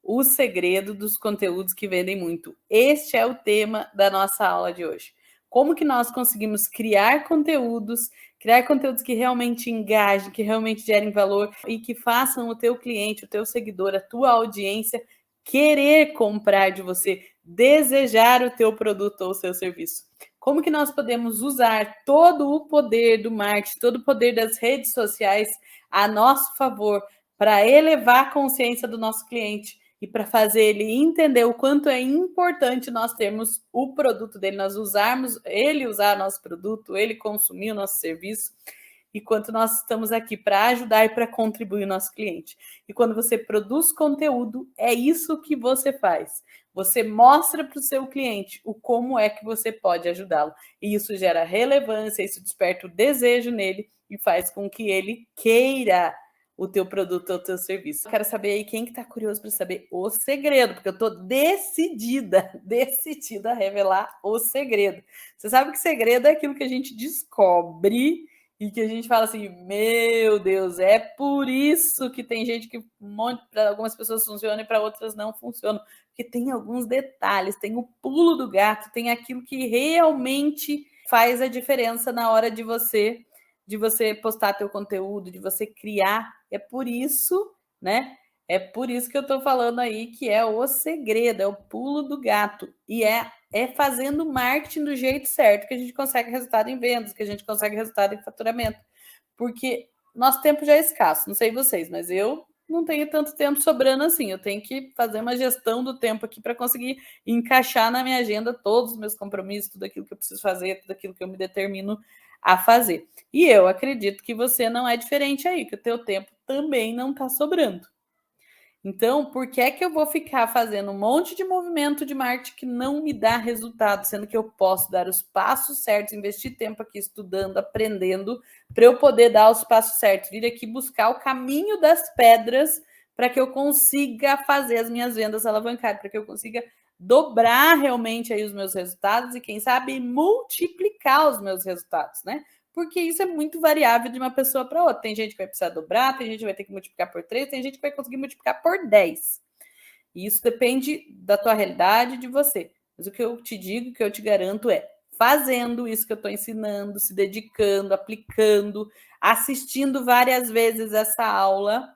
o segredo dos conteúdos que vendem muito. Este é o tema da nossa aula de hoje. Como que nós conseguimos criar conteúdos que realmente engajem, que realmente gerem valor e que façam o teu cliente, o teu seguidor, a tua audiência querer comprar de você, desejar o teu produto ou o seu serviço. Como que nós podemos usar todo o poder do marketing, todo o poder das redes sociais a nosso favor para elevar a consciência do nosso cliente e para fazer ele entender o quanto é importante nós termos o produto dele, nós usarmos, ele usar nosso produto, ele consumir o nosso serviço, e quanto nós estamos aqui para ajudar e para contribuir o nosso cliente. E quando você produz conteúdo, é isso que você faz. Você mostra para o seu cliente o como é que você pode ajudá-lo. E isso gera relevância, isso desperta o desejo nele e faz com que ele queira o teu produto ou o teu serviço. Eu quero saber aí quem que tá curioso para saber o segredo, porque eu tô decidida a revelar o segredo. Você sabe que segredo é aquilo que a gente descobre e que a gente fala assim, meu Deus, é por isso que tem gente que para algumas pessoas funciona e para outras não funciona, porque tem alguns detalhes, tem o pulo do gato, tem aquilo que realmente faz a diferença na hora de você postar teu conteúdo, de você criar. É por isso, né? É por isso que eu tô falando aí que é o segredo, é o pulo do gato. E é fazendo marketing do jeito certo que a gente consegue resultado em vendas, que a gente consegue resultado em faturamento. Porque nosso tempo já é escasso, não sei vocês, mas eu não tenho tanto tempo sobrando assim. Eu tenho que fazer uma gestão do tempo aqui para conseguir encaixar na minha agenda todos os meus compromissos, tudo aquilo que eu preciso fazer, tudo aquilo que eu me determino a fazer. E eu acredito que você não é diferente aí, que o teu tempo também não está sobrando. Então, por que é que eu vou ficar fazendo um monte de movimento de marketing que não me dá resultado, sendo que eu posso dar os passos certos, investir tempo aqui estudando, aprendendo, para eu poder dar os passos certos, vir aqui buscar o caminho das pedras para que eu consiga fazer as minhas vendas alavancarem, para que eu consiga dobrar realmente aí os meus resultados e, quem sabe, multiplicar os meus resultados, né? Porque isso é muito variável de uma pessoa para outra. Tem gente que vai precisar dobrar, tem gente que vai ter que multiplicar por 3, tem gente que vai conseguir multiplicar por 10. E isso depende da tua realidade, de você. Mas o que eu te digo, o que eu te garanto é fazendo isso que eu estou ensinando, se dedicando, aplicando, assistindo várias vezes essa aula,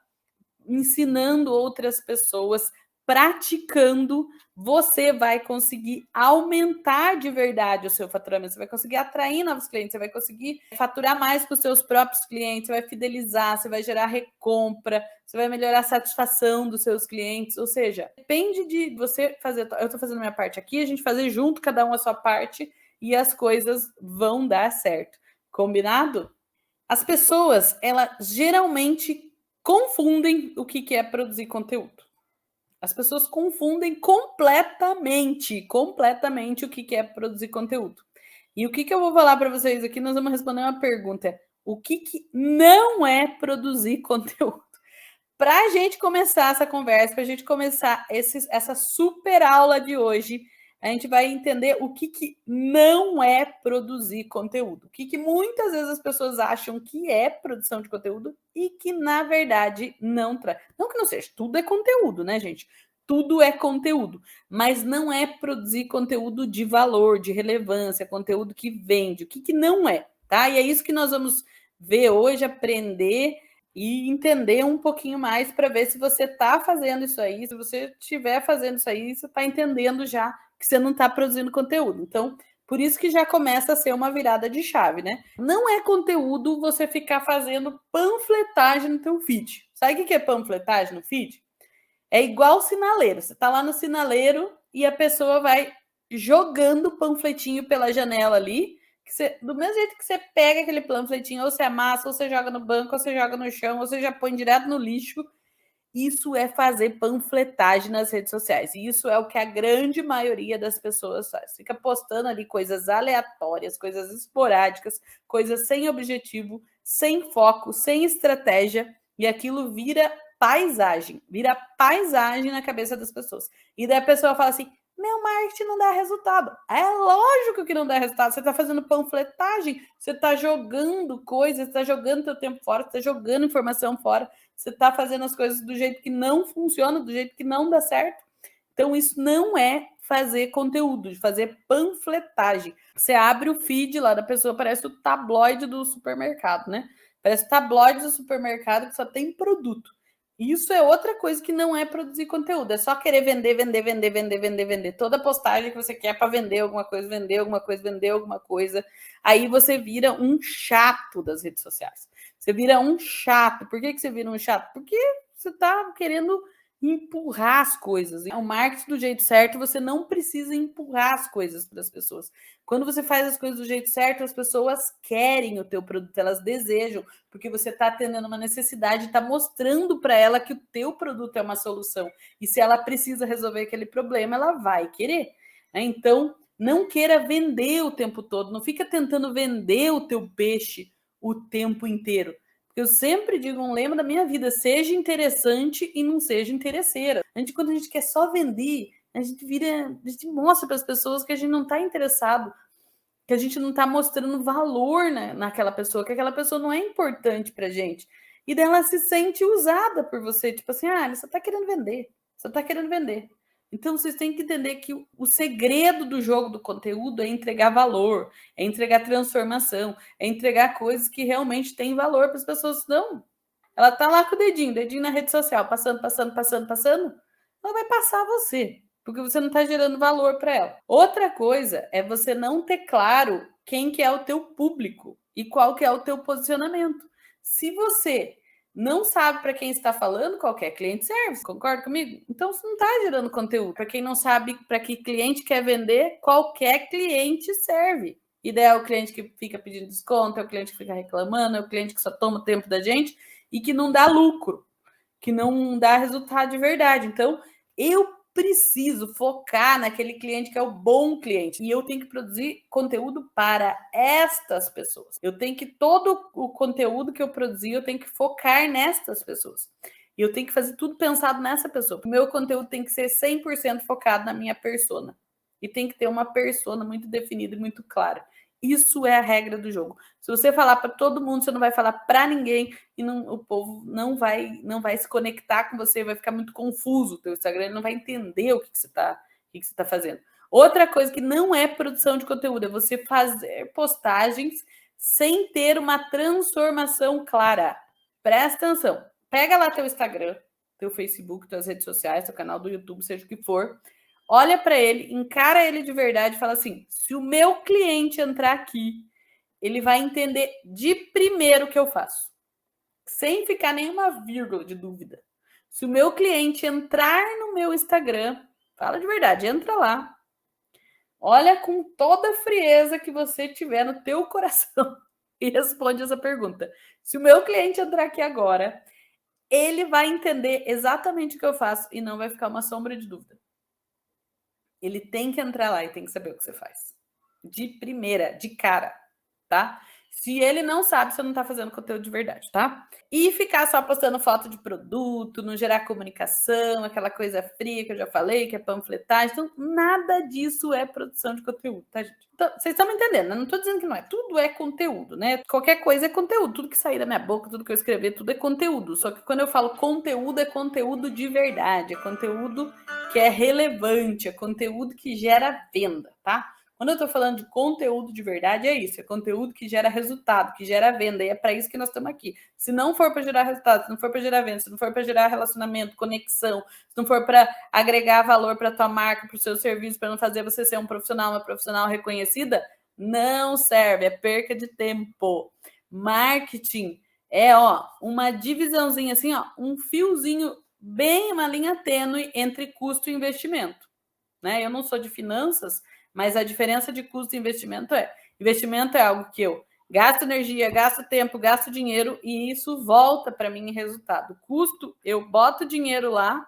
ensinando outras pessoas, praticando, você vai conseguir aumentar de verdade o seu faturamento, você vai conseguir atrair novos clientes, você vai conseguir faturar mais com os seus próprios clientes, você vai fidelizar, você vai gerar recompra, você vai melhorar a satisfação dos seus clientes, ou seja, depende de você fazer, eu estou fazendo a minha parte aqui, a gente fazer junto, cada um a sua parte, e as coisas vão dar certo. Combinado? As pessoas, elas geralmente confundem o que é produzir conteúdo. As pessoas confundem completamente o que é produzir conteúdo. E o que eu vou falar para vocês aqui, nós vamos responder uma pergunta. O que não é produzir conteúdo? Para a gente começar essa conversa, para a gente começar essa super aula de hoje, a gente vai entender o que não é produzir conteúdo. O que muitas vezes as pessoas acham que é produção de conteúdo e que, na verdade, não traz. Não que não seja, tudo é conteúdo, né, gente? Tudo é conteúdo, mas não é produzir conteúdo de valor, de relevância, conteúdo que vende. O que não é, tá? E é isso que nós vamos ver hoje, aprender e entender um pouquinho mais para ver se você está fazendo isso aí. Se você estiver fazendo isso aí, você está entendendo já que você não está produzindo conteúdo. Então, por isso que já começa a ser uma virada de chave, né? Não é conteúdo você ficar fazendo panfletagem no teu feed. Sabe o que é panfletagem no feed? É igual sinaleiro. Você está lá no sinaleiro e a pessoa vai jogando panfletinho pela janela ali. Do mesmo jeito que você pega aquele panfletinho, ou você amassa, ou você joga no banco, ou você joga no chão, ou você já põe direto no lixo. Isso é fazer panfletagem nas redes sociais. E isso é o que a grande maioria das pessoas faz. Fica postando ali coisas aleatórias, coisas esporádicas, coisas sem objetivo, sem foco, sem estratégia, e aquilo vira paisagem na cabeça das pessoas. E daí a pessoa fala assim: meu marketing não dá resultado. É lógico que não dá resultado. Você está fazendo panfletagem, você está jogando coisas, você está jogando seu tempo fora, você está jogando informação fora, você está fazendo as coisas do jeito que não funciona, do jeito que não dá certo. Então, isso não é fazer conteúdo, de fazer panfletagem. Você abre o feed lá da pessoa, parece o tabloide do supermercado, né? Parece o tabloide do supermercado que só tem produto. Isso é outra coisa que não é produzir conteúdo, é só querer vender, vender, vender, vender, vender, vender. Toda postagem que você quer para vender alguma coisa, vender alguma coisa, vender alguma coisa. Aí você vira um chato das redes sociais. Você vira um chato. Por que você vira um chato? Porque você está querendo empurrar as coisas. O marketing do jeito certo, você não precisa empurrar as coisas para as pessoas. Quando você faz as coisas do jeito certo, as pessoas querem o teu produto, elas desejam, porque você está atendendo uma necessidade, está mostrando para ela que o teu produto é uma solução. E se ela precisa resolver aquele problema, ela vai querer. Então, não queira vender o tempo todo, não fica tentando vender o teu peixe o tempo inteiro. Eu sempre digo um lema da minha vida: seja interessante e não seja interesseira. Quando a gente quer só vender, a gente mostra para as pessoas que a gente não está interessado, que a gente não está mostrando valor naquela pessoa, que aquela pessoa não é importante para a gente. E daí ela se sente usada por você, tipo assim, você está querendo vender, você está querendo vender. Então, vocês têm que entender que o segredo do jogo do conteúdo é entregar valor, é entregar transformação, é entregar coisas que realmente têm valor para as pessoas. Não, ela tá lá com o dedinho na rede social, passando, ela vai passar você, porque você não está gerando valor para ela. Outra coisa é você não ter claro quem que é o teu público e qual que é o teu posicionamento. Se você não sabe para quem está falando, qualquer cliente serve, concorda comigo? Então você não está gerando conteúdo. Para quem não sabe para que cliente quer vender, qualquer cliente serve. E daí é o cliente que fica pedindo desconto, é o cliente que fica reclamando, é o cliente que só toma o tempo da gente e que não dá lucro, que não dá resultado de verdade. Então, eu preciso focar naquele cliente que é o bom cliente. E eu tenho que produzir conteúdo para estas pessoas. Todo o conteúdo que eu produzir, eu tenho que focar nestas pessoas. E eu tenho que fazer tudo pensado nessa pessoa. O meu conteúdo tem que ser 100% focado na minha persona. E tem que ter uma persona muito definida e muito clara. Isso é a regra do jogo. Se você falar para todo mundo, você não vai falar para ninguém e o povo não vai se conectar com você, vai ficar muito confuso o teu Instagram, ele não vai entender o que você está fazendo. Outra coisa que não é produção de conteúdo é você fazer postagens sem ter uma transformação clara. Presta atenção. Pega lá teu Instagram, teu Facebook, tuas redes sociais, teu canal do YouTube, seja o que for. Olha para ele, encara ele de verdade e fala assim: se o meu cliente entrar aqui, ele vai entender de primeiro o que eu faço, sem ficar nenhuma vírgula de dúvida. Se o meu cliente entrar no meu Instagram, fala de verdade, entra lá, olha com toda a frieza que você tiver no teu coração e responde essa pergunta. Se o meu cliente entrar aqui agora, ele vai entender exatamente o que eu faço e não vai ficar uma sombra de dúvida. Ele tem que entrar lá e tem que saber o que você faz. De primeira, de cara, tá? Se ele não sabe, você não tá fazendo conteúdo de verdade, tá? E ficar só postando foto de produto, não gerar comunicação, aquela coisa fria que eu já falei, que é panfletagem. Então, nada disso é produção de conteúdo, tá, gente? Então, vocês estão me entendendo, né? Não tô dizendo que não é. Tudo é conteúdo, né? Qualquer coisa é conteúdo. Tudo que sair da minha boca, tudo que eu escrever, tudo é conteúdo. Só que quando eu falo conteúdo, é conteúdo de verdade. É conteúdo que é relevante, é conteúdo que gera venda, tá? Quando eu estou falando de conteúdo de verdade, é isso, é conteúdo que gera resultado, que gera venda, e é para isso que nós estamos aqui. Se não for para gerar resultado, se não for para gerar venda, se não for para gerar relacionamento, conexão, se não for para agregar valor para a tua marca, para o seu serviço, para não fazer você ser um profissional, uma profissional reconhecida, não serve, é perca de tempo. Marketing é, uma divisãozinha assim, um fiozinho, bem uma linha tênue entre custo e investimento, né? Eu não sou de finanças, mas a diferença de custo e investimento é algo que eu gasto energia, gasto tempo, gasto dinheiro e isso volta para mim em resultado. Custo, eu boto dinheiro lá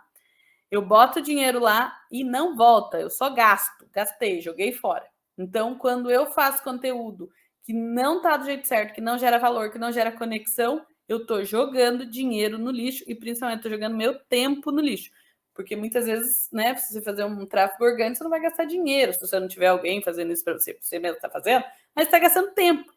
e não volta, eu só gastei, joguei fora. Então, quando eu faço conteúdo que não está do jeito certo, que não gera valor, que não gera conexão, eu estou jogando dinheiro no lixo e principalmente estou jogando meu tempo no lixo. Porque muitas vezes, né, se você fazer um tráfego orgânico, você não vai gastar dinheiro se você não tiver alguém fazendo isso para você mesmo está fazendo, mas está gastando tempo.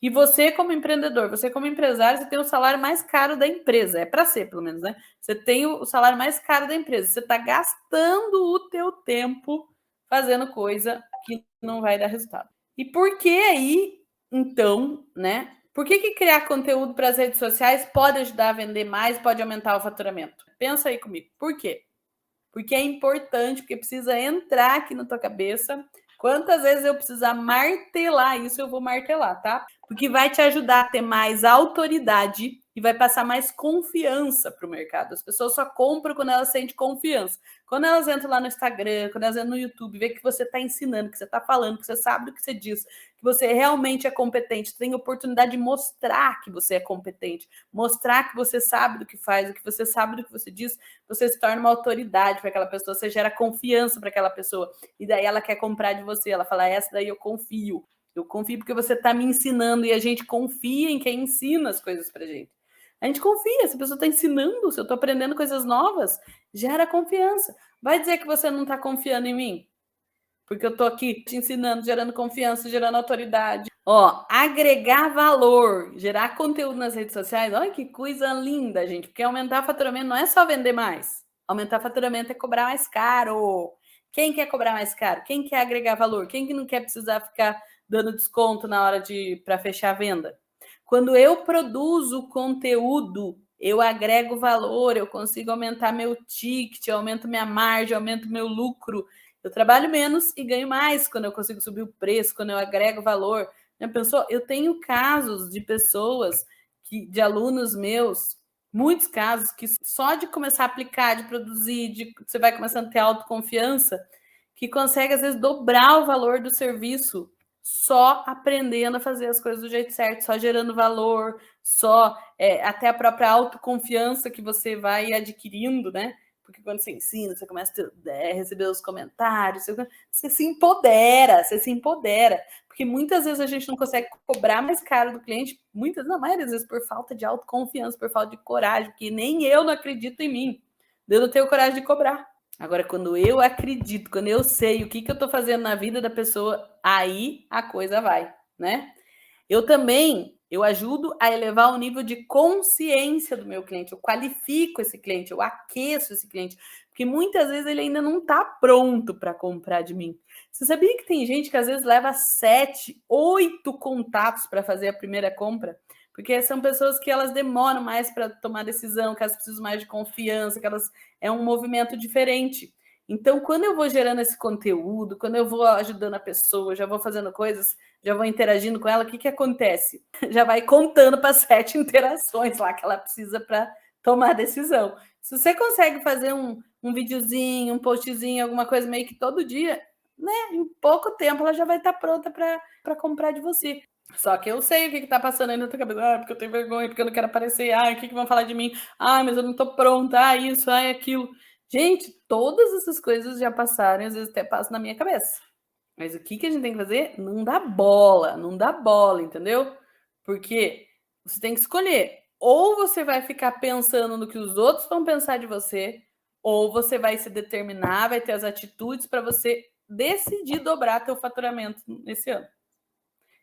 E você, como empreendedor, você, como empresário, você tem o salário mais caro da empresa. É para ser, pelo menos, né? Você tem o salário mais caro da empresa. Você está gastando o teu tempo fazendo coisa que não vai dar resultado. E por que aí, então, né? Por que criar conteúdo para as redes sociais pode ajudar a vender mais, pode aumentar o faturamento? Pensa aí comigo. Por quê? Porque é importante, porque precisa entrar aqui na tua cabeça. Quantas vezes eu precisar martelar isso, eu vou martelar, tá? Porque vai te ajudar a ter mais autoridade e vai passar mais confiança para o mercado. As pessoas só compram quando elas sentem confiança. Quando elas entram lá no Instagram, quando elas entram no YouTube, vê que você está ensinando, que você está falando, que você sabe do que você diz, que você realmente é competente, tem oportunidade de mostrar que você é competente, mostrar que você sabe do que faz, que você sabe do que você diz, você se torna uma autoridade para aquela pessoa, você gera confiança para aquela pessoa, e daí ela quer comprar de você, ela fala, essa daí eu confio porque você está me ensinando, e a gente confia em quem ensina as coisas pra gente. A gente confia, se a pessoa está ensinando, se eu estou aprendendo coisas novas, gera confiança. Vai dizer que você não está confiando em mim? Porque eu estou aqui te ensinando, gerando confiança, gerando autoridade. Ó, agregar valor, gerar conteúdo nas redes sociais, olha que coisa linda, gente. Porque aumentar faturamento não é só vender mais. Aumentar faturamento é cobrar mais caro. Quem quer cobrar mais caro? Quem quer agregar valor? Quem que não quer precisar ficar dando desconto na hora para fechar a venda? Quando eu produzo conteúdo, eu agrego valor, eu consigo aumentar meu ticket, eu aumento minha margem, eu aumento meu lucro. Eu trabalho menos e ganho mais quando eu consigo subir o preço, quando eu agrego valor. Já pensou? Eu tenho casos de pessoas, de alunos meus, muitos casos, que só de começar a aplicar, de produzir, você vai começando a ter autoconfiança, que consegue, às vezes, dobrar o valor do serviço só aprendendo a fazer as coisas do jeito certo, só gerando valor, só até a própria autoconfiança que você vai adquirindo, né? Porque quando você ensina, você começa a receber os comentários, você se empodera, Porque muitas vezes a gente não consegue cobrar mais caro do cliente, na maioria das vezes por falta de autoconfiança, por falta de coragem, porque nem eu não acredito em mim. Eu não tenho coragem de cobrar. Agora, quando eu acredito, quando eu sei o que eu estou fazendo na vida da pessoa, aí a coisa vai, né? Eu ajudo a elevar o nível de consciência do meu cliente, eu qualifico esse cliente, eu aqueço esse cliente, porque muitas vezes ele ainda não está pronto para comprar de mim. Você sabia que tem gente que às vezes leva 7, 8 contatos para fazer a primeira compra? Porque são pessoas que elas demoram mais para tomar decisão, que elas precisam mais de confiança, é um movimento diferente. Então, quando eu vou gerando esse conteúdo, quando eu vou ajudando a pessoa, já vou fazendo coisas, já vou interagindo com ela, o que acontece? Já vai contando para 7 interações lá que ela precisa para tomar a decisão. Se você consegue fazer um videozinho, um postzinho, alguma coisa meio que todo dia, né? Em pouco tempo ela já vai estar pronta para comprar de você. Só que eu sei o que está passando aí na tua cabeça. Porque eu tenho vergonha, porque eu não quero aparecer. O que vão falar de mim? Mas eu não estou pronta. Isso, aquilo. Gente, todas essas coisas já passaram, às vezes até passam na minha cabeça. Mas o que a gente tem que fazer? Não dá bola, entendeu? Porque você tem que escolher. Ou você vai ficar pensando no que os outros vão pensar de você, ou você vai se determinar, vai ter as atitudes para você decidir dobrar teu faturamento nesse ano.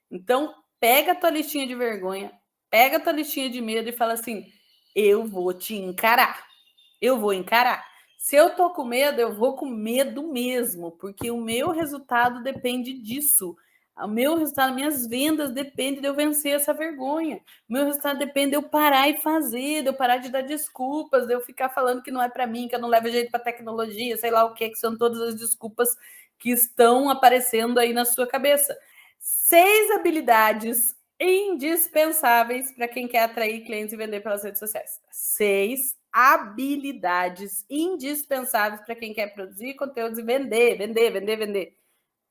Então, pega a tua listinha de vergonha, pega a tua listinha de medo e fala assim: eu vou te encarar. Eu vou encarar. Se eu tô com medo, eu vou com medo mesmo, porque o meu resultado depende disso. O meu resultado, minhas vendas dependem de eu vencer essa vergonha. O meu resultado depende de eu parar e fazer, de eu parar de dar desculpas, de eu ficar falando que não é para mim, que eu não levo jeito para tecnologia, sei lá o que são todas as desculpas que estão aparecendo aí na sua cabeça. 6 habilidades indispensáveis para quem quer atrair clientes e vender pelas redes sociais. 6 habilidades indispensáveis para quem quer produzir conteúdos e vender.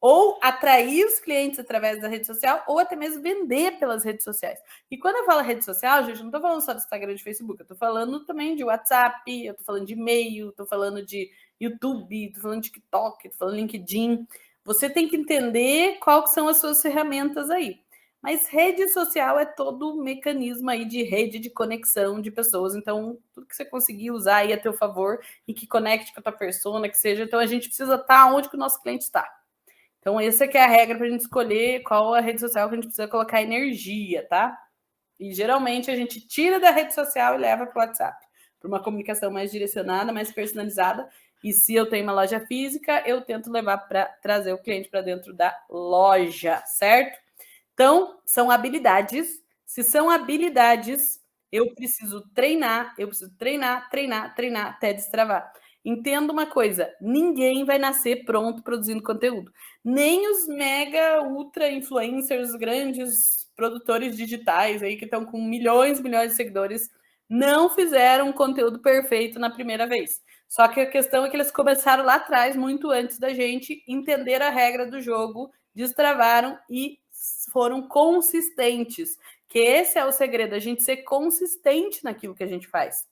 Ou atrair os clientes através da rede social, ou até mesmo vender pelas redes sociais. E quando eu falo rede social, gente, não estou falando só do Instagram e de Facebook, eu estou falando também de WhatsApp, eu estou falando de e-mail, estou falando de YouTube, estou falando de TikTok, estou falando de LinkedIn. Você tem que entender quais são as suas ferramentas aí. Mas rede social é todo um mecanismo aí de rede de conexão de pessoas. Então, tudo que você conseguir usar aí a teu favor e que conecte com a tua persona, que seja. Então, a gente precisa estar onde que o nosso cliente está. Então, essa que é a regra para a gente escolher qual a rede social que a gente precisa colocar energia, tá? E geralmente a gente tira da rede social e leva para o WhatsApp, para uma comunicação mais direcionada, mais personalizada. E se eu tenho uma loja física, eu tento levar para trazer o cliente para dentro da loja, certo? Então, são habilidades. Se são habilidades, eu preciso treinar até destravar. Entenda uma coisa: ninguém vai nascer pronto produzindo conteúdo. Nem os mega ultra influencers, grandes produtores digitais aí que estão com milhões de seguidores, não fizeram um conteúdo perfeito na primeira vez. Só que a questão é que eles começaram lá atrás, muito antes da gente entender a regra do jogo, destravaram e foram consistentes. Que esse é o segredo, a gente ser consistente naquilo que a gente faz.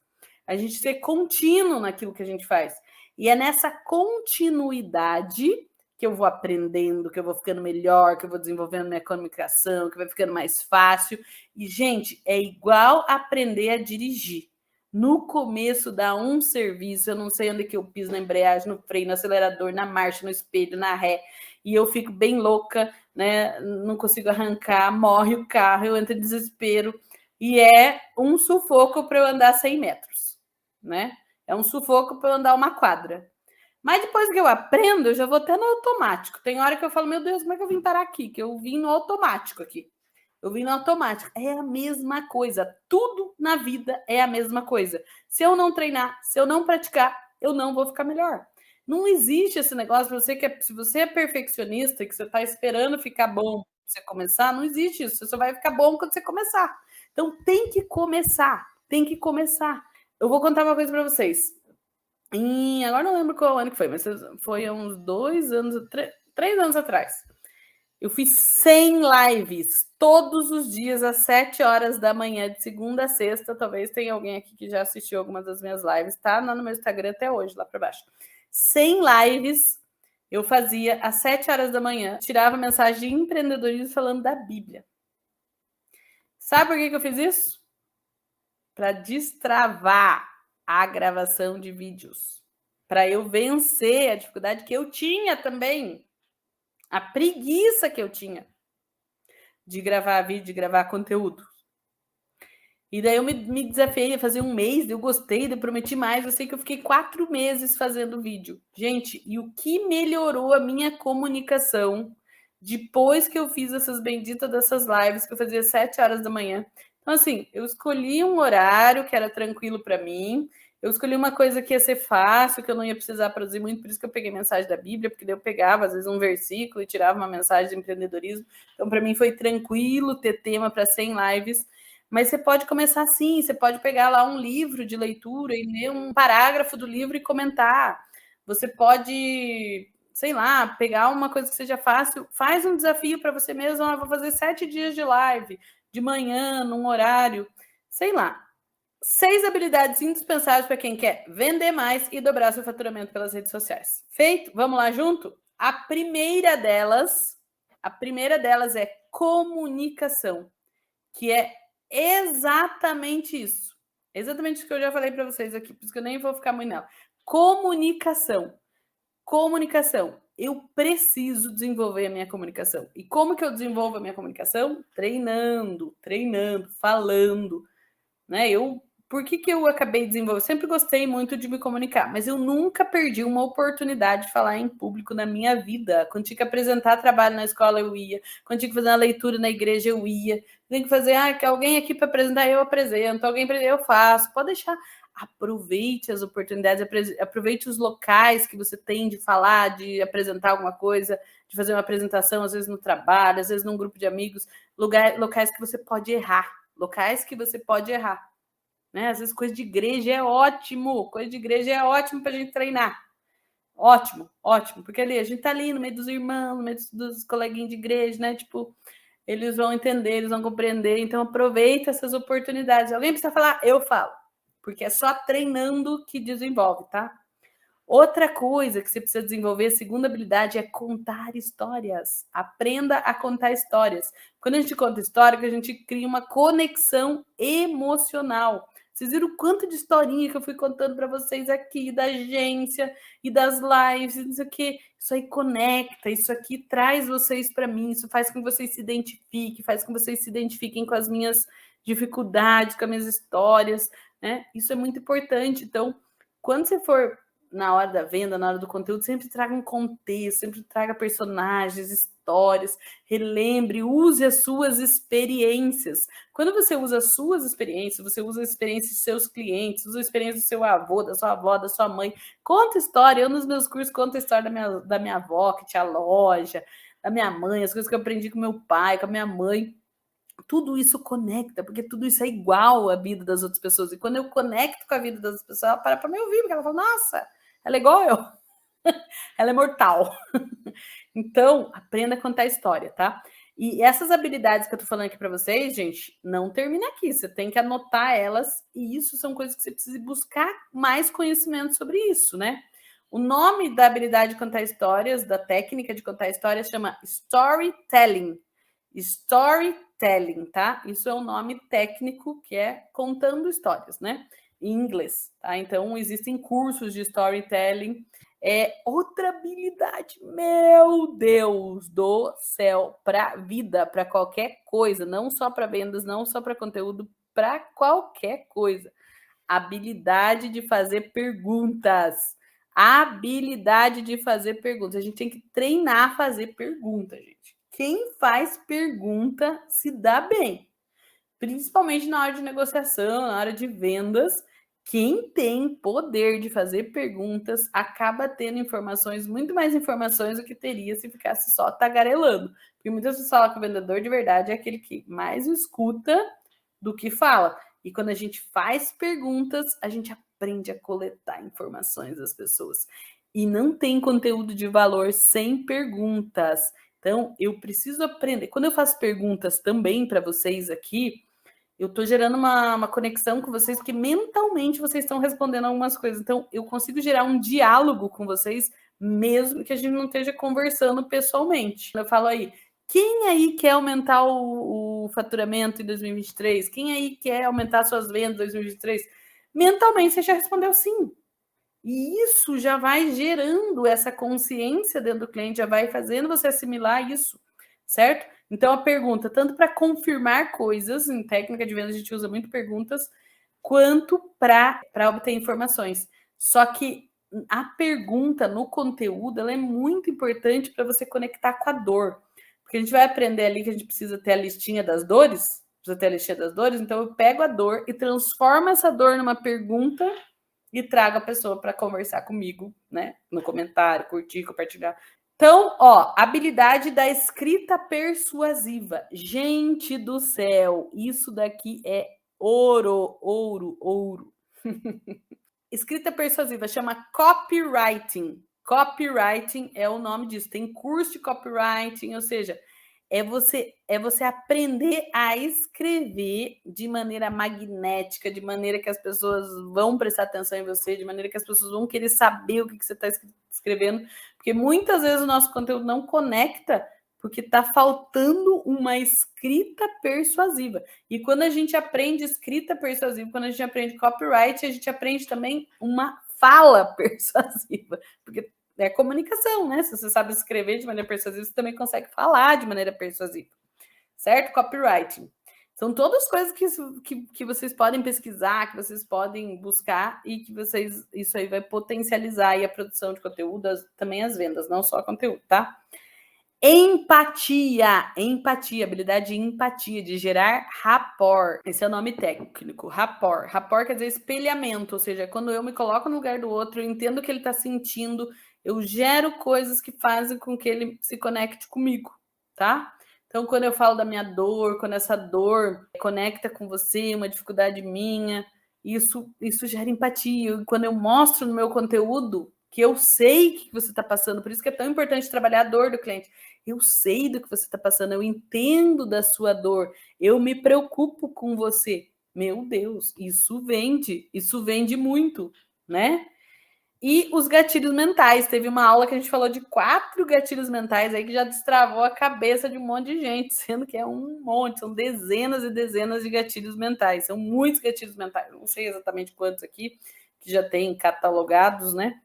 A gente ser contínuo naquilo que a gente faz. E é nessa continuidade que eu vou aprendendo, que eu vou ficando melhor, que eu vou desenvolvendo minha comunicação, que vai ficando mais fácil. E, gente, é igual aprender a dirigir. No começo dá um serviço, eu não sei onde que eu piso na embreagem, no freio, no acelerador, na marcha, no espelho, na ré, e eu fico bem louca, né? Não consigo arrancar, morre o carro, eu entro em desespero, e é um sufoco para eu andar 100 metros, né? É um sufoco para eu andar uma quadra. Mas depois que eu aprendo, eu já vou até no automático. Tem hora que eu falo, meu Deus, como é que eu vim parar aqui? Que eu vim no automático aqui. Eu vim no automático. É a mesma coisa. Tudo na vida é a mesma coisa. Se eu não treinar, se eu não praticar, eu não vou ficar melhor. Não existe esse negócio, se você é perfeccionista, que você está esperando ficar bom para você começar, não existe isso. Você só vai ficar bom quando você começar. Então tem que começar, tem que começar. Eu vou contar uma coisa para vocês. Agora não lembro qual ano que foi, mas foi há uns 2 anos, 3 anos atrás. Eu fiz 100 lives todos os dias às 7 horas da manhã, de segunda a sexta. Talvez tenha alguém aqui que já assistiu algumas das minhas lives, tá no meu Instagram até hoje, lá para baixo. 100 lives eu fazia às 7 horas da manhã, tirava mensagem de empreendedorismo falando da Bíblia. Sabe por que eu fiz isso? Para destravar a gravação de vídeos. Para eu vencer a dificuldade que eu tinha também. A preguiça que eu tinha de gravar vídeo, de gravar conteúdo. E daí eu me desafiei a fazer um mês, eu gostei, eu prometi mais. Eu sei que eu fiquei 4 meses fazendo vídeo. Gente, e o que melhorou a minha comunicação depois que eu fiz essas benditas dessas lives que eu fazia às 7 horas da manhã. Então, assim, eu escolhi um horário que era tranquilo para mim. Eu escolhi uma coisa que ia ser fácil, que eu não ia precisar produzir muito, por isso que eu peguei mensagem da Bíblia, porque daí eu pegava, às vezes, um versículo e tirava uma mensagem de empreendedorismo. Então, para mim, foi tranquilo ter tema para 100 lives. Mas você pode começar assim, você pode pegar lá um livro de leitura e ler um parágrafo do livro e comentar. Você pode, sei lá, pegar uma coisa que seja fácil, faz um desafio para você mesmo, vou fazer 7 dias de live, de manhã, num horário, sei lá. 6 habilidades indispensáveis para quem quer vender mais e dobrar seu faturamento pelas redes sociais. Feito? Vamos lá junto? A primeira delas é comunicação, que é exatamente isso. Exatamente isso que eu já falei para vocês aqui, por isso que eu nem vou ficar muito nela. Comunicação. Comunicação. Eu preciso desenvolver a minha comunicação. E como que eu desenvolvo a minha comunicação? Treinando, falando. Né? Por que eu acabei desenvolvendo? Eu sempre gostei muito de me comunicar, mas eu nunca perdi uma oportunidade de falar em público na minha vida. Quando tinha que apresentar trabalho na escola, eu ia. Quando tinha que fazer uma leitura na igreja, eu ia. Tem que fazer, alguém aqui para apresentar, eu apresento. Alguém para eu faço. Pode deixar. Aproveite as oportunidades, aproveite os locais que você tem de falar, de apresentar alguma coisa, de fazer uma apresentação, às vezes no trabalho, às vezes num grupo de amigos, locais que você pode errar. Locais que você pode errar. Né? Às vezes coisa de igreja é ótimo. Coisa de igreja é ótimo para a gente treinar. Ótimo, ótimo. Porque ali, a gente tá ali no meio dos irmãos, no meio dos coleguinhas de igreja, né? Tipo, eles vão entender, eles vão compreender. Então, aproveita essas oportunidades. Alguém precisa falar? Eu falo. Porque é só treinando que desenvolve, tá? Outra coisa que você precisa desenvolver, a segunda habilidade, é contar histórias. Aprenda a contar histórias. Quando a gente conta história, a gente cria uma conexão emocional. Vocês viram o quanto de historinha que eu fui contando para vocês aqui, da agência e das lives, e não sei o quê. Isso aí conecta, isso aqui traz vocês para mim, isso faz com que vocês se identifiquem, faz com que vocês se identifiquem com as minhas dificuldades, com as minhas histórias, né? Isso é muito importante. Então, quando você for na hora da venda, na hora do conteúdo, sempre traga um contexto, sempre traga personagens, histórias, relembre, use as suas experiências. Quando você usa as suas experiências, você usa a experiência de seus clientes, usa a experiência do seu avô, da sua avó, da sua mãe, conta história. Eu, nos meus cursos, conto a história da minha avó, que tinha loja, da minha mãe, as coisas que eu aprendi com meu pai, com a minha mãe. Tudo isso conecta, porque tudo isso é igual à vida das outras pessoas. E quando eu conecto com a vida das pessoas, ela para me ouvir, porque ela fala, nossa, ela é igual eu. Ela é mortal. Então, aprenda a contar história, tá? E essas habilidades que eu tô falando aqui para vocês, gente, não termina aqui. Você tem que anotar elas, e isso são coisas que você precisa buscar mais conhecimento sobre isso, né? O nome da habilidade de contar histórias, da técnica de contar histórias, chama storytelling. Storytelling, tá? Isso é um nome técnico que é contando histórias, né? Em inglês, tá? Então, existem cursos de storytelling. É outra habilidade, meu Deus do céu, para vida, para qualquer coisa, não só para vendas, não só para conteúdo, para qualquer coisa. Habilidade de fazer perguntas. Habilidade de fazer perguntas. A gente tem que treinar a fazer perguntas, gente. Quem faz pergunta se dá bem, principalmente na hora de negociação, na hora de vendas. Quem tem poder de fazer perguntas acaba tendo informações, muito mais informações do que teria se ficasse só tagarelando. Porque muitas vezes falam que o vendedor de verdade é aquele que mais escuta do que fala. E quando a gente faz perguntas, a gente aprende a coletar informações das pessoas. E não tem conteúdo de valor sem perguntas. Então, eu preciso aprender. Quando eu faço perguntas também para vocês aqui, eu estou gerando uma conexão com vocês, porque mentalmente vocês estão respondendo algumas coisas. Então, eu consigo gerar um diálogo com vocês, mesmo que a gente não esteja conversando pessoalmente. Eu falo aí, quem aí quer aumentar o faturamento em 2023? Quem aí quer aumentar suas vendas em 2023? Mentalmente, você já respondeu sim. E isso já vai gerando essa consciência dentro do cliente, já vai fazendo você assimilar isso, certo? Então, a pergunta, tanto para confirmar coisas, em técnica de venda a gente usa muito perguntas, quanto para obter informações. Só que a pergunta no conteúdo, ela é muito importante para você conectar com a dor. Porque a gente vai aprender ali que a gente precisa ter a listinha das dores, precisa ter a listinha das dores, então eu pego a dor e transformo essa dor numa pergunta e trago a pessoa para conversar comigo, né? No comentário, curtir, compartilhar. Então, ó, habilidade da escrita persuasiva. Gente do céu, isso daqui é ouro, ouro, ouro. Escrita persuasiva chama copywriting. Copywriting é o nome disso. Tem curso de copywriting, ou seja, é você aprender a escrever de maneira magnética, de maneira que as pessoas vão prestar atenção em você, de maneira que as pessoas vão querer saber o que você está escrevendo, porque muitas vezes o nosso conteúdo não conecta porque está faltando uma escrita persuasiva. E quando a gente aprende escrita persuasiva, quando a gente aprende copyright, a gente aprende também uma fala persuasiva, porque é comunicação, né? Se você sabe escrever de maneira persuasiva, você também consegue falar de maneira persuasiva, certo? Copywriting. São todas coisas que vocês podem pesquisar, que vocês podem buscar e que isso aí vai potencializar aí a produção de conteúdo, também as vendas, não só conteúdo, tá? Empatia, habilidade de empatia, de gerar rapport. Esse é o nome técnico, rapport. Rapport quer dizer espelhamento, ou seja, quando eu me coloco no lugar do outro, eu entendo o que ele está sentindo, eu gero coisas que fazem com que ele se conecte comigo, tá? Então, quando eu falo da minha dor, quando essa dor conecta com você, uma dificuldade minha, isso gera empatia. Quando eu mostro no meu conteúdo que eu sei que você está passando, por isso que é tão importante trabalhar a dor do cliente. Eu sei do que você está passando, eu entendo da sua dor, eu me preocupo com você. Meu Deus, isso vende muito, né? E os gatilhos mentais. Teve uma aula que a gente falou de 4 gatilhos mentais aí que já destravou a cabeça de um monte de gente, sendo que é um monte, são dezenas e dezenas de gatilhos mentais. São muitos gatilhos mentais. Não sei exatamente quantos aqui, que já tem catalogados, né?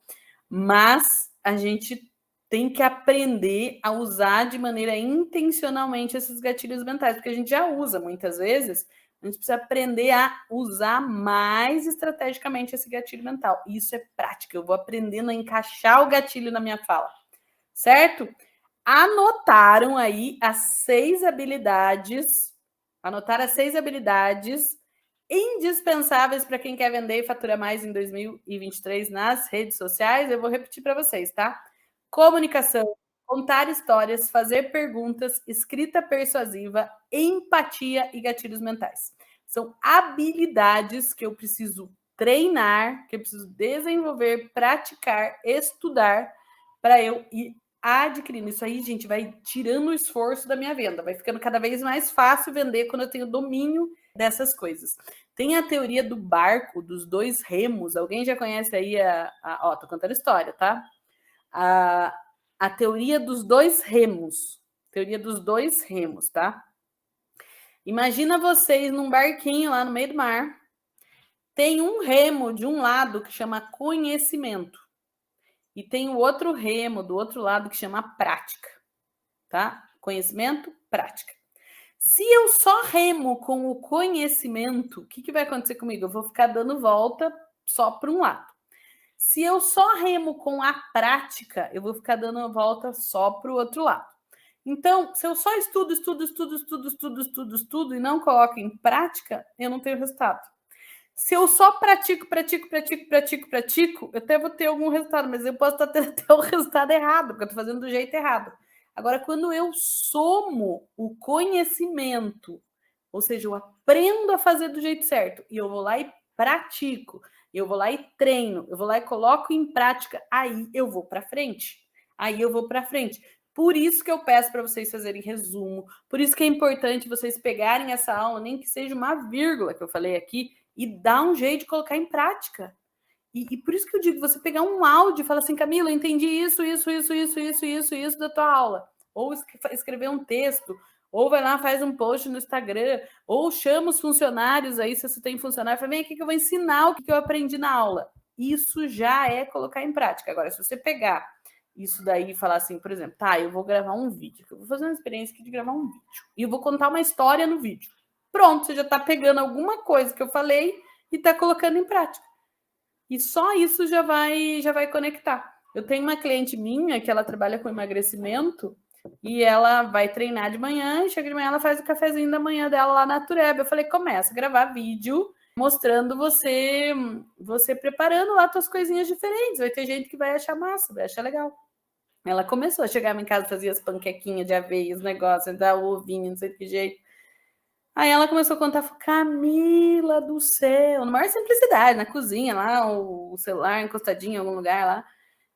Mas a gente tem que aprender a usar de maneira intencionalmente esses gatilhos mentais, porque a gente já usa muitas vezes. A gente precisa aprender a usar mais estrategicamente esse gatilho mental. Isso é prática. Eu vou aprendendo a encaixar o gatilho na minha fala, certo? Anotaram aí as 6 habilidades. Anotaram as 6 habilidades indispensáveis para quem quer vender e faturar mais em 2023 nas redes sociais. Eu vou repetir para vocês, tá? Comunicação, contar histórias, fazer perguntas, escrita persuasiva, empatia e gatilhos mentais. São habilidades que eu preciso treinar, que eu preciso desenvolver, praticar, estudar para eu ir adquirindo. Isso aí, gente, vai tirando o esforço da minha venda, vai ficando cada vez mais fácil vender quando eu tenho domínio dessas coisas. Tem a teoria do barco, dos 2 remos. Alguém já conhece aí ó, tô contando história, tá? A teoria dos 2 remos. Teoria dos 2 remos, tá? Imagina vocês num barquinho lá no meio do mar. Tem um remo de um lado que chama conhecimento. E tem o outro remo do outro lado que chama prática, tá? Conhecimento, prática. Se eu só remo com o conhecimento, o que vai acontecer comigo? Eu vou ficar dando volta só para um lado. Se eu só remo com a prática, eu vou ficar dando volta só para o outro lado. Então, se eu só estudo e não coloco em prática, eu não tenho resultado. Se eu só pratico, eu até vou ter algum resultado, mas eu posso estar tendo até o resultado errado, porque eu estou fazendo do jeito errado. Agora, quando eu somo o conhecimento, ou seja, eu aprendo a fazer do jeito certo, e eu vou lá e pratico, eu vou lá e treino, eu vou lá e coloco em prática, aí eu vou para frente. Aí eu vou para frente. Por isso que eu peço para vocês fazerem resumo, por isso que é importante vocês pegarem essa aula, nem que seja uma vírgula que eu falei aqui, e dar um jeito de colocar em prática. E por isso que eu digo, você pegar um áudio e falar assim, Camila, eu entendi isso da tua aula. Ou escrever um texto, ou vai lá, faz um post no Instagram, ou chama os funcionários aí, se você tem funcionário, fala, vem aqui que eu vou ensinar o que eu aprendi na aula. Isso já é colocar em prática. Agora, se você pegar isso daí e falar assim, por exemplo, tá, eu vou gravar um vídeo, eu vou fazer uma experiência aqui de gravar um vídeo, e eu vou contar uma história no vídeo. Pronto, você já está pegando alguma coisa que eu falei e está colocando em prática. E só isso já vai conectar. Eu tenho uma cliente minha que ela trabalha com emagrecimento e ela vai treinar de manhã e chega de manhã ela faz o cafezinho da manhã dela lá na Tureba. Eu falei, começa a gravar vídeo mostrando você preparando lá suas coisinhas diferentes. Vai ter gente que vai achar massa, vai achar legal. Ela começou a chegar em casa, fazia as panquequinhas de aveia, os negócios, dar o ovinho, não sei de que jeito. Aí ela começou a contar, Camila do céu, na maior simplicidade, na cozinha lá, o celular encostadinho em algum lugar lá.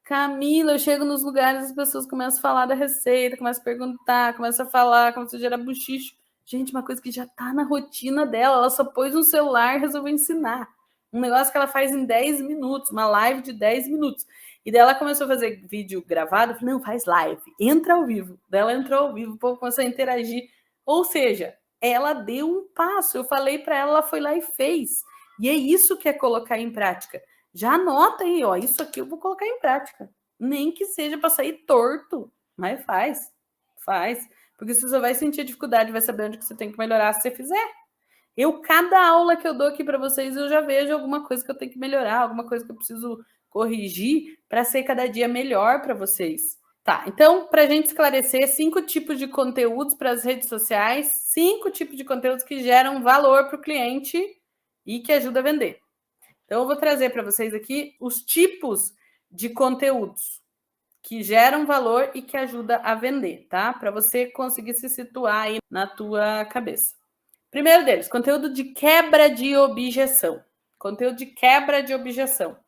Camila, eu chego nos lugares, as pessoas começam a falar da receita, começam a perguntar, começam a falar, começam a gerar buchicho. Gente, uma coisa que já tá na rotina dela, ela só pôs um celular e resolveu ensinar. Um negócio que ela faz em 10 minutos, uma live de 10 minutos. E daí ela começou a fazer vídeo gravado, eu falei, não, faz live, entra ao vivo. Daí ela entrou ao vivo, o povo começou a interagir. Ou seja, ela deu um passo. Eu falei para ela, ela foi lá e fez. E é isso que é colocar em prática. Já anota aí, ó, isso aqui eu vou colocar em prática. Nem que seja para sair torto, mas faz. Porque você só vai sentir dificuldade, vai saber onde que você tem que melhorar se você fizer. Cada aula que eu dou aqui para vocês, eu já vejo alguma coisa que eu tenho que melhorar, alguma coisa que eu preciso corrigir para ser cada dia melhor para vocês. Tá, então, para a gente esclarecer, 5 tipos de conteúdos para as redes sociais, 5 tipos de conteúdos que geram valor para o cliente e que ajuda a vender. Então, eu vou trazer para vocês aqui os tipos de conteúdos que geram valor e que ajuda a vender, tá? Para você conseguir se situar aí na tua cabeça. Primeiro deles, conteúdo de quebra de objeção. Conteúdo de quebra de objeção.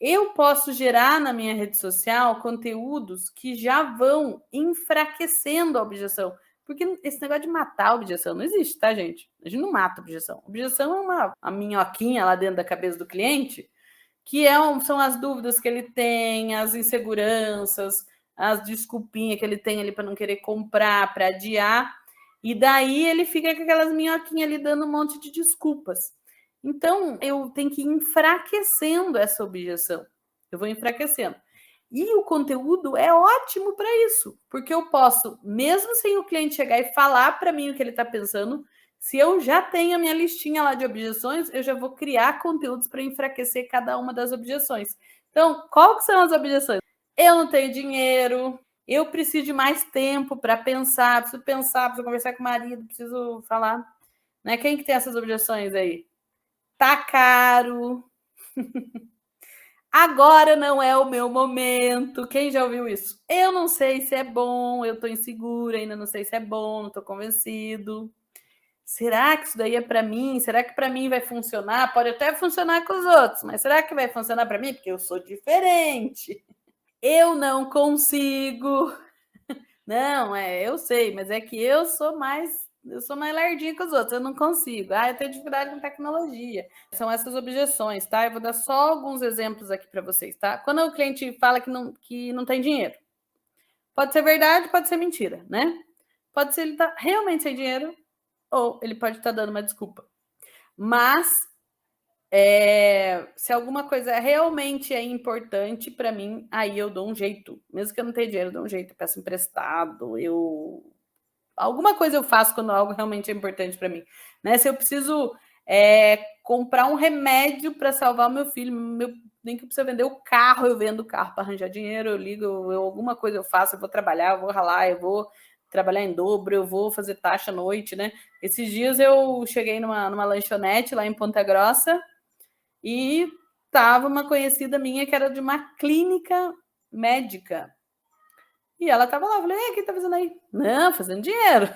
Eu posso gerar na minha rede social conteúdos que já vão enfraquecendo a objeção. Porque esse negócio de matar a objeção não existe, tá, gente? A gente não mata a objeção. A objeção é uma minhoquinha lá dentro da cabeça do cliente que são as dúvidas que ele tem, as inseguranças, as desculpinhas que ele tem ali para não querer comprar, para adiar, e daí ele fica com aquelas minhoquinhas ali dando um monte de desculpas. Então, eu tenho que ir enfraquecendo essa objeção. Eu vou enfraquecendo. E o conteúdo é ótimo para isso, porque eu posso, mesmo sem o cliente chegar e falar para mim o que ele está pensando, se eu já tenho a minha listinha lá de objeções, eu já vou criar conteúdos para enfraquecer cada uma das objeções. Então, qual que são as objeções? Eu não tenho dinheiro, eu preciso de mais tempo para pensar, preciso conversar com o marido, preciso falar. Né? Quem que tem essas objeções aí? Tá caro. Agora não é o meu momento. Quem já ouviu isso? Eu não sei se é bom, eu tô insegura, ainda não sei se é bom, não tô convencido. Será que isso daí é para mim? Será que para mim vai funcionar? Pode até funcionar com os outros, mas será que vai funcionar para mim? Porque eu sou diferente. Eu não consigo. Não, eu sei, mas é que eu sou mais lardinha que os outros, eu não consigo. Eu tenho dificuldade com tecnologia. São essas objeções, tá? Eu vou dar só alguns exemplos aqui para vocês, tá? Quando o cliente fala que não tem dinheiro, pode ser verdade, pode ser mentira, né? Pode ser ele tá realmente sem dinheiro, ou ele pode estar dando uma desculpa. Mas se alguma coisa realmente é importante para mim, aí eu dou um jeito. Mesmo que eu não tenha dinheiro, eu dou um jeito, eu peço emprestado, alguma coisa eu faço quando algo realmente é importante para mim. Né? Se eu preciso comprar um remédio para salvar o meu filho, nem que eu precisa vender o carro, eu vendo o carro para arranjar dinheiro, eu ligo, alguma coisa eu faço, eu vou trabalhar, eu vou ralar, eu vou trabalhar em dobro, eu vou fazer taxa à noite, né? Esses dias eu cheguei numa lanchonete lá em Ponta Grossa e tava uma conhecida minha que era de uma clínica médica. E ela tava lá, eu falei, o que tá fazendo aí? Não, fazendo dinheiro.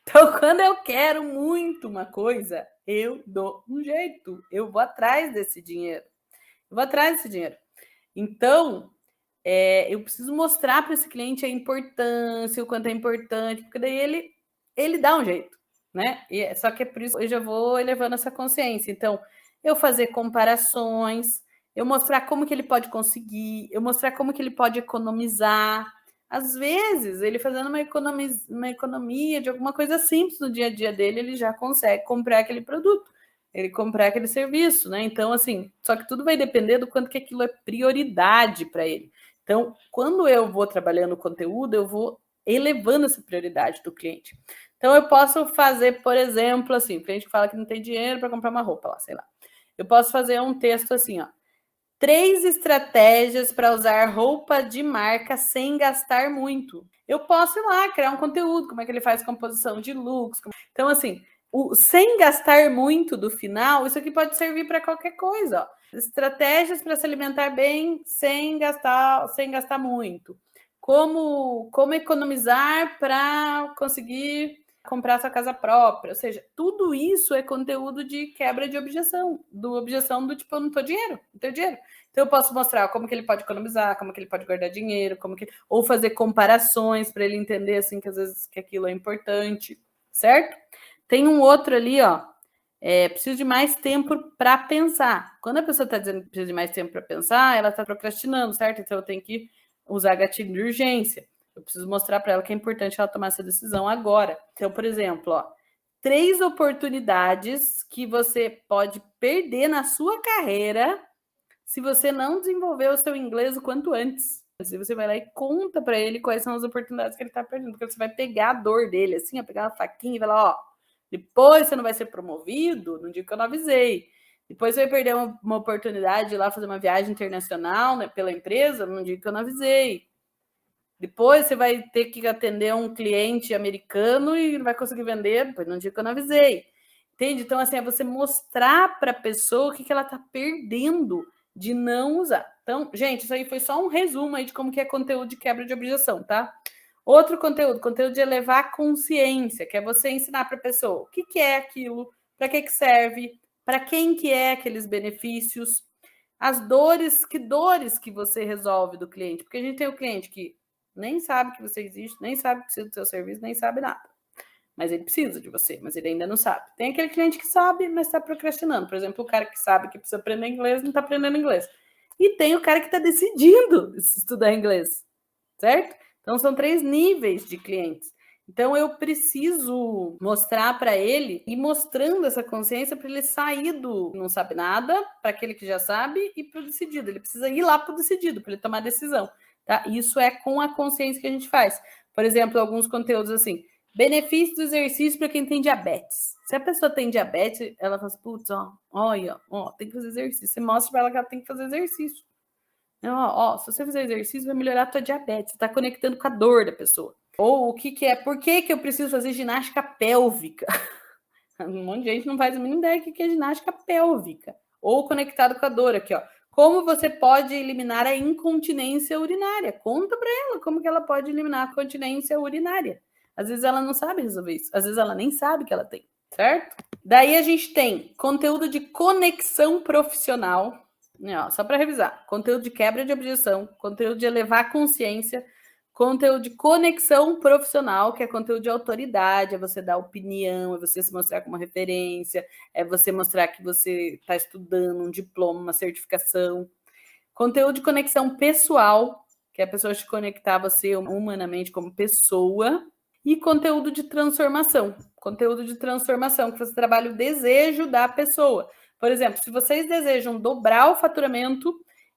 Então, quando eu quero muito uma coisa, eu dou um jeito, eu vou atrás desse dinheiro. Eu vou atrás desse dinheiro. Então, eu preciso mostrar para esse cliente a importância, o quanto é importante, porque daí ele dá um jeito, né? Só que é por isso que eu já vou elevando essa consciência. Então, eu fazer comparações, eu mostrar como que ele pode conseguir, eu mostrar como que ele pode economizar. Às vezes, ele fazendo uma economia de alguma coisa simples no dia a dia dele, ele já consegue comprar aquele produto, ele comprar aquele serviço, né? Então, assim, só que tudo vai depender do quanto que aquilo é prioridade para ele. Então, quando eu vou trabalhando o conteúdo, eu vou elevando essa prioridade do cliente. Então, eu posso fazer, por exemplo, assim, o cliente fala que não tem dinheiro para comprar uma roupa lá, sei lá. Eu posso fazer um texto assim, ó. 3 estratégias para usar roupa de marca sem gastar muito. Eu posso ir lá, criar um conteúdo, como é que ele faz composição de looks. Então, assim, sem gastar muito do final, isso aqui pode servir para qualquer coisa. Ó. Estratégias para se alimentar bem sem gastar muito. Como economizar para conseguir comprar sua casa própria. Ou seja, tudo isso é conteúdo de quebra de objeção. Objeção do tipo, eu não tenho dinheiro. Então eu posso mostrar como que ele pode economizar, como que ele pode guardar dinheiro, ou fazer comparações para ele entender assim que às vezes que aquilo é importante, certo? Tem um outro ali, ó. Preciso de mais tempo para pensar. Quando a pessoa está dizendo que precisa de mais tempo para pensar, ela está procrastinando, certo? Então eu tenho que usar gatilho de urgência. Eu preciso mostrar para ela que é importante ela tomar essa decisão agora. Então, por exemplo, ó, 3 oportunidades que você pode perder na sua carreira se você não desenvolver o seu inglês o quanto antes. Se você vai lá e conta para ele quais são as oportunidades que ele está perdendo, porque você vai pegar a dor dele, assim, ó, pegar uma faquinha e vai lá, ó, depois você não vai ser promovido, no dia que eu não avisei. Depois você vai perder uma oportunidade de ir lá fazer uma viagem internacional, né, pela empresa, no dia que eu não avisei. Depois você vai ter que atender um cliente americano e não vai conseguir vender, depois no dia que eu não avisei. Entende? Então, assim, é você mostrar para a pessoa o que ela está perdendo de não usar. Então, gente, isso aí foi só um resumo aí de como que é conteúdo de quebra de objeção, tá? Outro conteúdo de elevar a consciência, que é você ensinar para a pessoa o que é aquilo, para que serve, para quem que é aqueles benefícios, as dores que você resolve do cliente. Porque a gente tem o cliente que nem sabe que você existe, nem sabe que precisa do seu serviço, nem sabe nada. mas ele precisa de você, mas ele ainda não sabe. Tem aquele cliente que sabe, mas está procrastinando. Por exemplo, o cara que sabe que precisa aprender inglês, não está aprendendo inglês. E tem o cara que está decidindo estudar inglês, certo? Então, são 3 níveis de clientes. Então, eu preciso mostrar para ele e mostrando essa consciência para ele sair do não sabe nada, para aquele que já sabe, e para o decidido. Ele precisa ir lá para o decidido, para ele tomar decisão. Tá? Isso é com a consciência que a gente faz. Por exemplo, alguns conteúdos assim, benefício do exercício para quem tem diabetes. Se a pessoa tem diabetes, ela fala assim, putz, olha, tem que fazer exercício. Você mostra para ela que ela tem que fazer exercício. Se você fizer exercício, vai melhorar a tua diabetes. Você está conectando com a dor da pessoa. Ou o que é? Por que eu preciso fazer ginástica pélvica? Um monte de gente não faz a mínima ideia do que é ginástica pélvica. Ou conectado com a dor aqui, ó. Como você pode eliminar a incontinência urinária? Conta para ela como que ela pode eliminar a continência urinária. Às vezes ela não sabe resolver isso. Às vezes ela nem sabe que ela tem, certo? Daí a gente tem conteúdo de conexão profissional, só para revisar, conteúdo de quebra de objeção, conteúdo de elevar a consciência, conteúdo de conexão profissional, que é conteúdo de autoridade, é você dar opinião, é você se mostrar como referência, é você mostrar que você está estudando um diploma, uma certificação. Conteúdo de conexão pessoal, que é a pessoa te conectar a você humanamente como pessoa. E conteúdo de transformação. Conteúdo de transformação, que você trabalha o desejo da pessoa. Por exemplo, se vocês desejam dobrar o faturamento,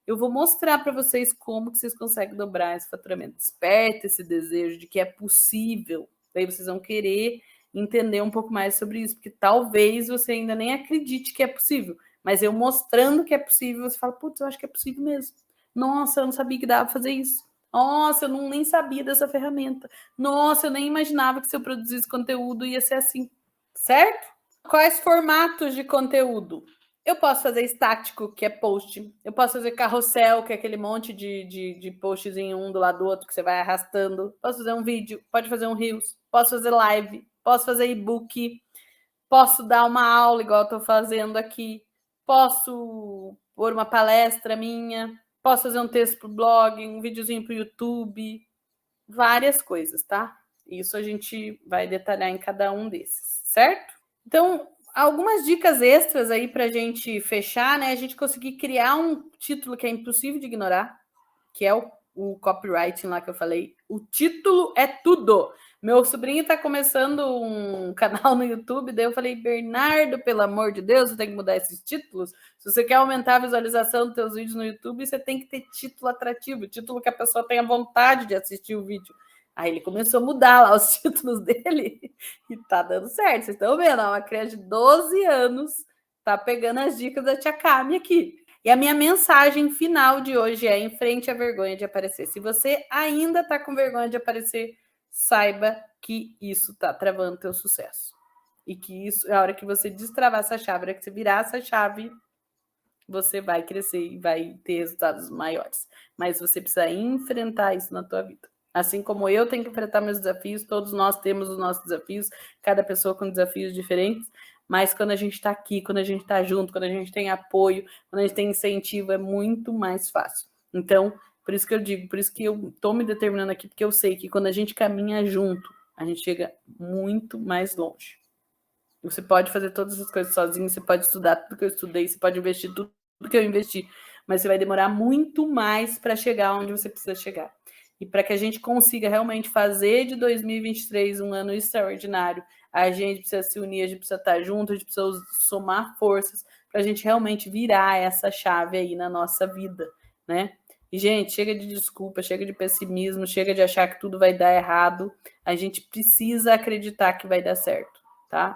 eu vou mostrar para vocês como que vocês conseguem dobrar esse faturamento. Desperta esse desejo de que é possível. Daí vocês vão querer entender um pouco mais sobre isso, porque talvez você ainda nem acredite que é possível. Mas eu mostrando que é possível, você fala, putz, eu acho que é possível mesmo. Nossa, eu não sabia que dava para fazer isso. Nossa, eu nem sabia dessa ferramenta. Nossa, eu nem imaginava que se eu produzisse conteúdo ia ser assim. Certo? Quais formatos de conteúdo? Eu posso fazer estático, que é post. Eu posso fazer carrossel, que é aquele monte de postzinho um do lado do outro que você vai arrastando. Posso fazer um vídeo, pode fazer um Reels, posso fazer live, posso fazer e-book, posso dar uma aula igual eu estou fazendo aqui, posso pôr uma palestra minha, posso fazer um texto para o blog, um videozinho para o YouTube, várias coisas, tá? Isso a gente vai detalhar em cada um desses, certo? Então, algumas dicas extras aí para a gente fechar, né? A gente conseguir criar um título que é impossível de ignorar, que é o copywriting lá que eu falei. O título é tudo. Meu sobrinho está começando um canal no YouTube, daí eu falei, Bernardo, pelo amor de Deus, você tem que mudar esses títulos. Se você quer aumentar a visualização dos teus vídeos no YouTube, você tem que ter título atrativo, título que a pessoa tenha vontade de assistir o vídeo. Aí ele começou a mudar lá os títulos dele e tá dando certo. Vocês estão vendo? Uma criança de 12 anos tá pegando as dicas da Tia Cami aqui. E a minha mensagem final de hoje é: enfrente a vergonha de aparecer. Se você ainda está com vergonha de aparecer, saiba que isso está travando teu sucesso. E que isso, a hora que você destravar essa chave, a hora que você virar essa chave, você vai crescer e vai ter resultados maiores. Mas você precisa enfrentar isso na tua vida. Assim como eu tenho que enfrentar meus desafios, todos nós temos os nossos desafios, cada pessoa com desafios diferentes. Mas quando a gente está aqui, quando a gente está junto, quando a gente tem apoio, quando a gente tem incentivo, é muito mais fácil. Então, por isso que eu digo, por isso que eu estou me determinando aqui, porque eu sei que quando a gente caminha junto, a gente chega muito mais longe. Você pode fazer todas as coisas sozinho, você pode estudar tudo que eu estudei, você pode investir tudo que eu investi, mas você vai demorar muito mais para chegar onde você precisa chegar. E para que a gente consiga realmente fazer de 2023 um ano extraordinário, a gente precisa se unir, a gente precisa estar junto, a gente precisa somar forças para a gente realmente virar essa chave aí na nossa vida, né? E, gente, chega de desculpa, chega de pessimismo, chega de achar que tudo vai dar errado. A gente precisa acreditar que vai dar certo, tá?